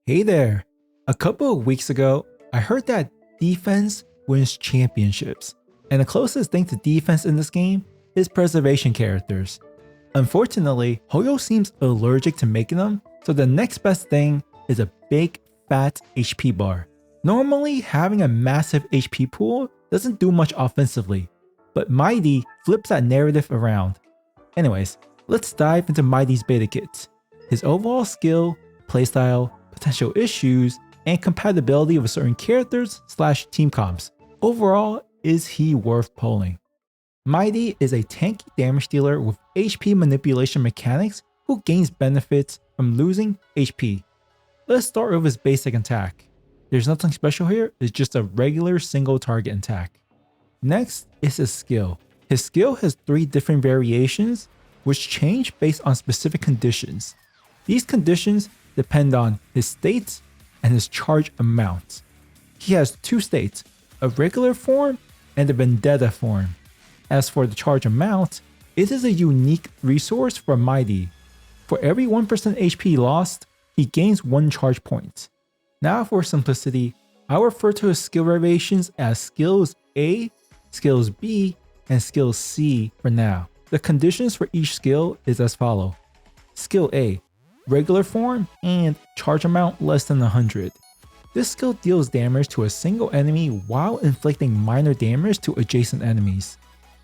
Hey there! A couple of weeks ago, I heard that defense wins championships, and the closest thing to defense in this game is preservation characters. Unfortunately, Hoyo seems allergic to making them, so the next best thing is a big fat HP bar. Normally, having a massive HP pool doesn't do much offensively, but Mydei flips that narrative around. Anyways, let's dive into Mydei's beta kit. His overall skill, playstyle, potential issues, and compatibility with certain characters / team comps. Overall, is he worth pulling? Mydei is a tanky damage dealer with HP manipulation mechanics who gains benefits from losing HP. Let's start with his basic attack. There's nothing special here, it's just a regular single target attack. Next is his skill. His skill has 3 different variations which change based on specific conditions. These conditions depend on his states and his charge amount. He has 2 states, a regular form and a vendetta form. As for the charge amount, it is a unique resource for Mydei. For every 1% HP lost, he gains 1 charge point. Now for simplicity, I'll refer to his skill variations as skills A, skills B, and skills C for now. The conditions for each skill is as follows. Skill A, regular form and charge amount less than 100. This skill deals damage to a single enemy while inflicting minor damage to adjacent enemies.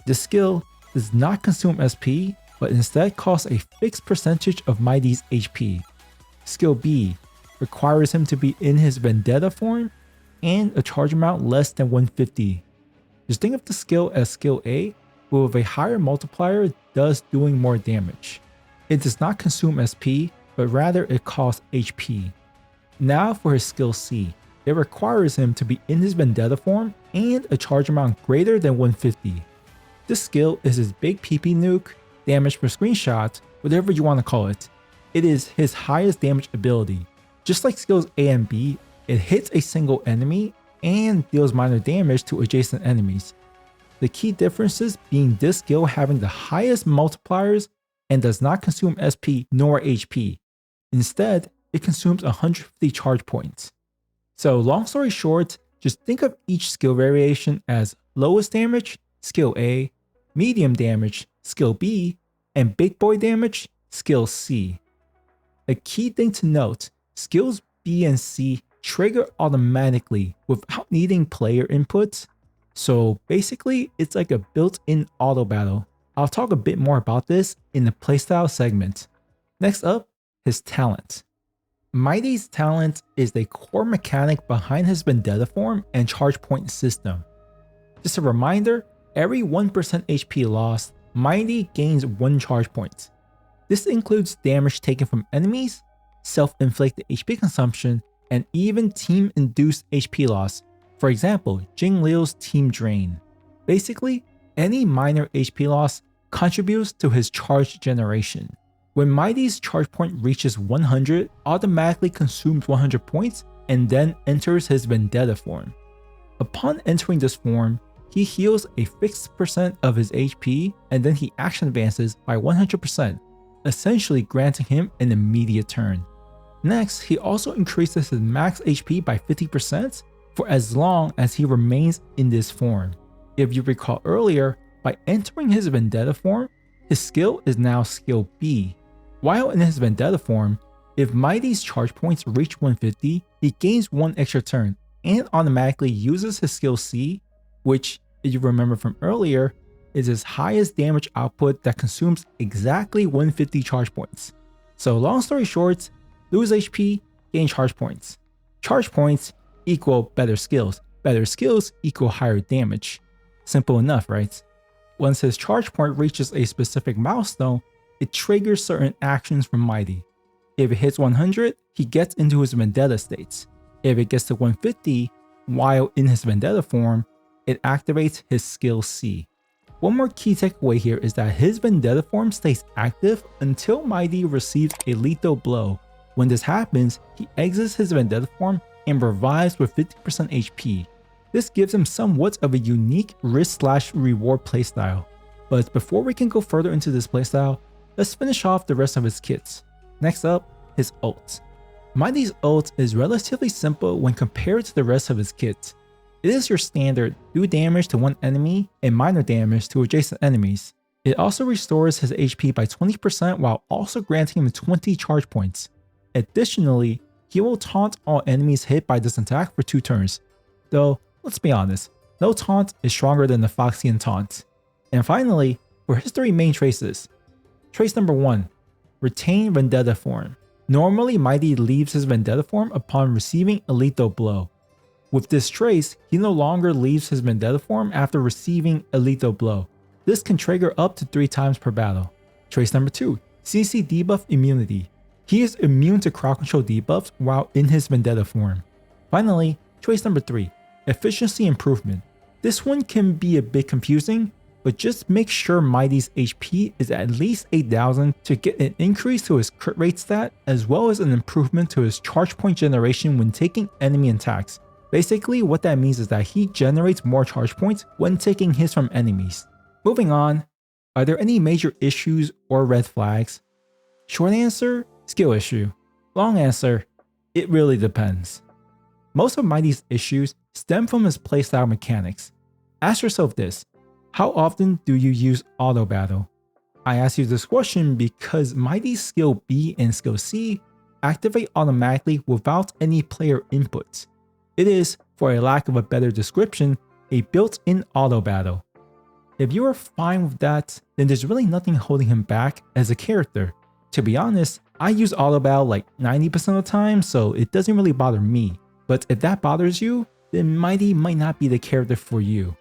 This skill does not consume SP, but instead costs a fixed percentage of Mydei's HP. Skill B requires him to be in his vendetta form and a charge amount less than 150. Just think of the skill as skill A, but with a higher multiplier thus doing more damage. It does not consume SP, but rather it costs HP. Now for his skill C. It requires him to be in his vendetta form and a charge amount greater than 150. This skill is his big PP nuke, damage per screenshot, whatever you want to call it. It is his highest damage ability. Just like skills A and B, it hits a single enemy and deals minor damage to adjacent enemies. The key differences being this skill having the highest multipliers and does not consume SP nor HP. Instead, it consumes 150 charge points. So long story short, just think of each skill variation as lowest damage, skill A, medium damage, skill B, and big boy damage, skill C. A key thing to note, skills B and C trigger automatically without needing player inputs. So basically, it's like a built-in auto battle. I'll talk a bit more about this in the playstyle segment. Next up, his talent. Mydei's talent is the core mechanic behind his vendetta form and charge point system. Just a reminder, every 1% HP lost, Mydei gains 1 charge point. This includes damage taken from enemies, self-inflicted HP consumption, and even team-induced HP loss. For example, Jing Liu's team drain. Basically, any minor HP loss contributes to his charge generation. When Mydei's charge point reaches 100, automatically consumes 100 points and then enters his vendetta form. Upon entering this form, he heals a fixed percent of his HP and then he action advances by 100%, essentially granting him an immediate turn. Next, he also increases his max HP by 50% for as long as he remains in this form. If you recall earlier, by entering his vendetta form, his skill is now skill B. While in his vendetta form, if Mydei's charge points reach 150, he gains 1 extra turn and automatically uses his skill C, which, if you remember from earlier, is his highest damage output that consumes exactly 150 charge points. So long story short, lose HP, gain charge points. Charge points equal better skills equal higher damage. Simple enough, right? Once his charge point reaches a specific milestone, it triggers certain actions from Mydei. If it hits 100, he gets into his vendetta states. If it gets to 150, while in his vendetta form, it activates his skill C. One more key takeaway here is that his vendetta form stays active until Mydei receives a lethal blow. When this happens, he exits his vendetta form and revives with 50% HP. This gives him somewhat of a unique risk/reward playstyle. But before we can go further into this playstyle, let's finish off the rest of his kits. Next up, his ult. Mydei's ult is relatively simple when compared to the rest of his kit. It is your standard do damage to one enemy and minor damage to adjacent enemies. It also restores his HP by 20% while also granting him 20 charge points. Additionally, he will taunt all enemies hit by this attack for 2 turns. Though, let's be honest, no taunt is stronger than the Foxian taunt. And finally, for his 3 main traces. Trace number 1, retain Vendetta form. Normally, Mydei leaves his Vendetta form upon receiving a lethal blow. With this trace, he no longer leaves his Vendetta form after receiving a lethal blow. This can trigger up to 3 times per battle. Trace number 2, CC debuff immunity. He is immune to crowd control debuffs while in his Vendetta form. Finally, trace number 3, efficiency improvement. This one can be a bit confusing, but just make sure Mydei's HP is at least 8,000 to get an increase to his crit rate stat as well as an improvement to his charge point generation when taking enemy attacks. Basically, what that means is that he generates more charge points when taking hits from enemies. Moving on, are there any major issues or red flags? Short answer, skill issue. Long answer, it really depends. Most of Mydei's issues stem from his playstyle mechanics. Ask yourself this, how often do you use auto battle? I ask you this question because Mydei's skill B and skill C activate automatically without any player inputs. It is, for a lack of a better description, a built-in auto battle. If you are fine with that, then there's really nothing holding him back as a character. To be honest, I use auto battle like 90% of the time, so it doesn't really bother me. But if that bothers you, then Mydei might not be the character for you.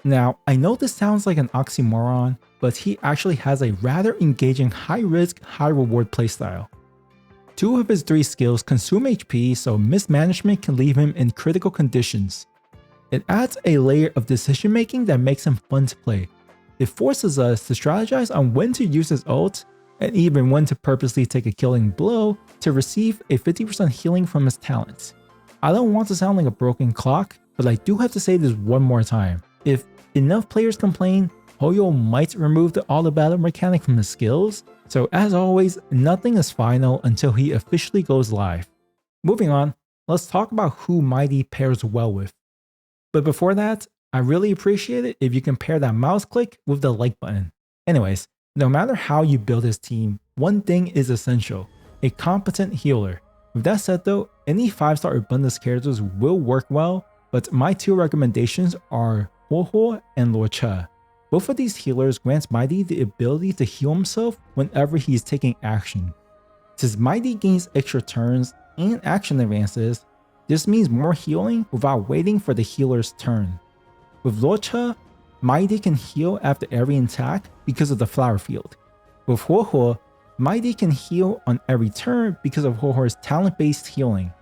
Now, I know this sounds like an oxymoron, but he actually has a rather engaging high-risk, high-reward playstyle. 2 of his 3 skills consume HP, so mismanagement can leave him in critical conditions. It adds a layer of decision making that makes him fun to play. It forces us to strategize on when to use his ult, and even when to purposely take a killing blow to receive a 50% healing from his talents. I don't want to sound like a broken clock, but I do have to say this one more time. If enough players complain, Hoyo might remove the auto battle mechanic from his skills, so as always, nothing is final until he officially goes live. Moving on, let's talk about who Mydei pairs well with. But before that, I really appreciate it if you can pair that mouse click with the like button. Anyways, no matter how you build his team, one thing is essential, a competent healer. With that said though, any 5-star abundance characters will work well, but my 2 recommendations are Huohuo and Luocha. Both of these healers grants Mydei the ability to heal himself whenever he is taking action. Since Mydei gains extra turns and action advances, this means more healing without waiting for the healer's turn. With Luocha, Mydei can heal after every attack because of the flower field. With Huohuo, Mydei can heal on every turn because of Huohuo's talent-based healing.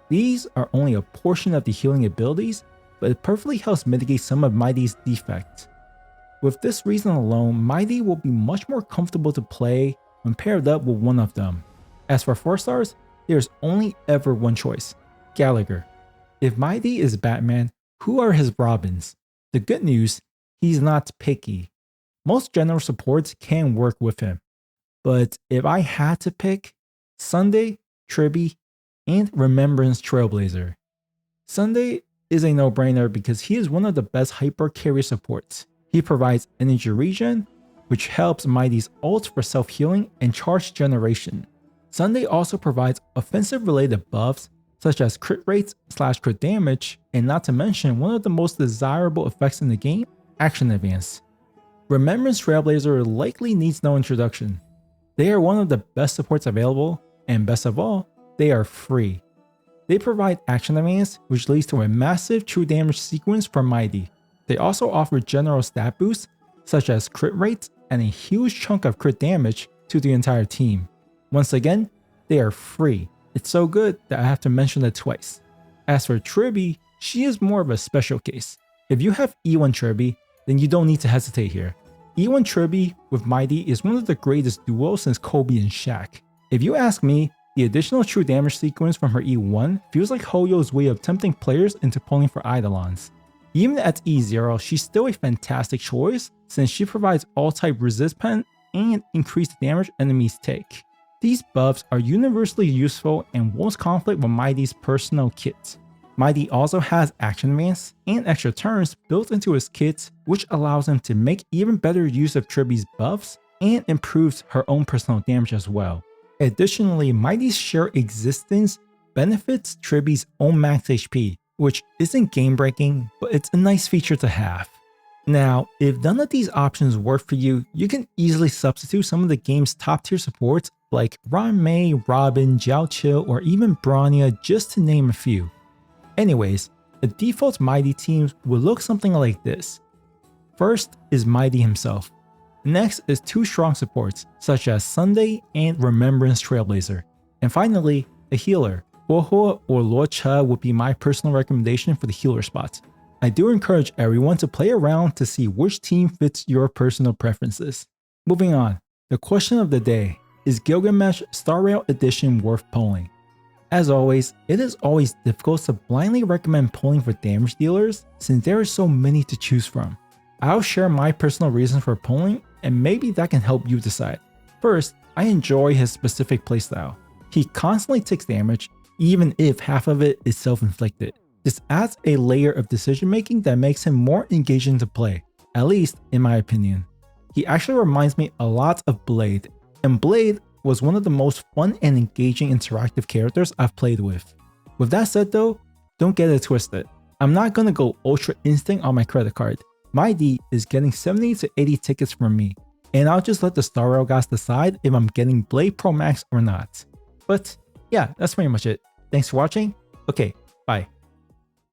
These are only a portion of the healing abilities, but it perfectly helps mitigate some of Mydei's defects. With this reason alone, Mydei will be much more comfortable to play when paired up with one of them. As for 4-stars, there's only ever one choice, Gallagher. If Mydei is Batman, who are his Robins? The good news, he's not picky. Most general supports can work with him. But if I had to pick, Sunday, Tribby, and Remembrance Trailblazer. Sunday is a no-brainer because he is one of the best hyper carry supports. He provides energy regen, which helps Mydei's ult for self-healing and charge generation. Sunday also provides offensive-related buffs such as crit rates / crit damage, and not to mention one of the most desirable effects in the game, action advance. Remembrance Trailblazer likely needs no introduction. They are one of the best supports available, and best of all, they are free. They provide action advance, which leads to a massive true damage sequence from Mydei. They also offer general stat boosts, such as crit rates and a huge chunk of crit damage to the entire team. Once again, they are free. It's so good that I have to mention it twice. As for Tribby, she is more of a special case. If you have E1 Tribby, then you don't need to hesitate here. E1 Tribby with Mydei is one of the greatest duos since Kobe and Shaq. If you ask me, the additional true damage sequence from her E1 feels like Hoyo's way of tempting players into pulling for Eidolons. Even at E0, she's still a fantastic choice since she provides all-type resist pen and increased damage enemies take. These buffs are universally useful and won't conflict with Mydei's personal kit. Mydei also has action advance and extra turns built into his kit, which allows him to make even better use of Triby's buffs and improves her own personal damage as well. Additionally, Mydei's sheer existence benefits Triby's own max HP, which isn't game breaking, but it's a nice feature to have. Now, if none of these options work for you, you can easily substitute some of the game's top tier supports like Mei, Robin, Jiao Qiu, or even Bronya, just to name a few. Anyways, the default Mydei teams will look something like this. First is Mydei himself. Next is two strong supports such as Sunday and Remembrance Trailblazer. And finally, a healer. Boho or Lord Cha would be my personal recommendation for the healer spots. I do encourage everyone to play around to see which team fits your personal preferences. Moving on, the question of the day, is Gilgamesh Star Rail Edition worth pulling? As always, it is always difficult to blindly recommend pulling for damage dealers since there are so many to choose from. I'll share my personal reasons for pulling and maybe that can help you decide. First, I enjoy his specific playstyle. He constantly takes damage, even if half of it is self-inflicted. This adds a layer of decision making that makes him more engaging to play, at least in my opinion. He actually reminds me a lot of Blade, and Blade was one of the most fun and engaging interactive characters I've played with. With that said though, don't get it twisted. I'm not gonna go Ultra Instinct on my credit card. Mydei is getting 70 to 80 tickets from me, and I'll just let the Star Rail guys decide if I'm getting Blade Pro Max or not. But yeah, that's pretty much it. Thanks for watching. Okay, bye.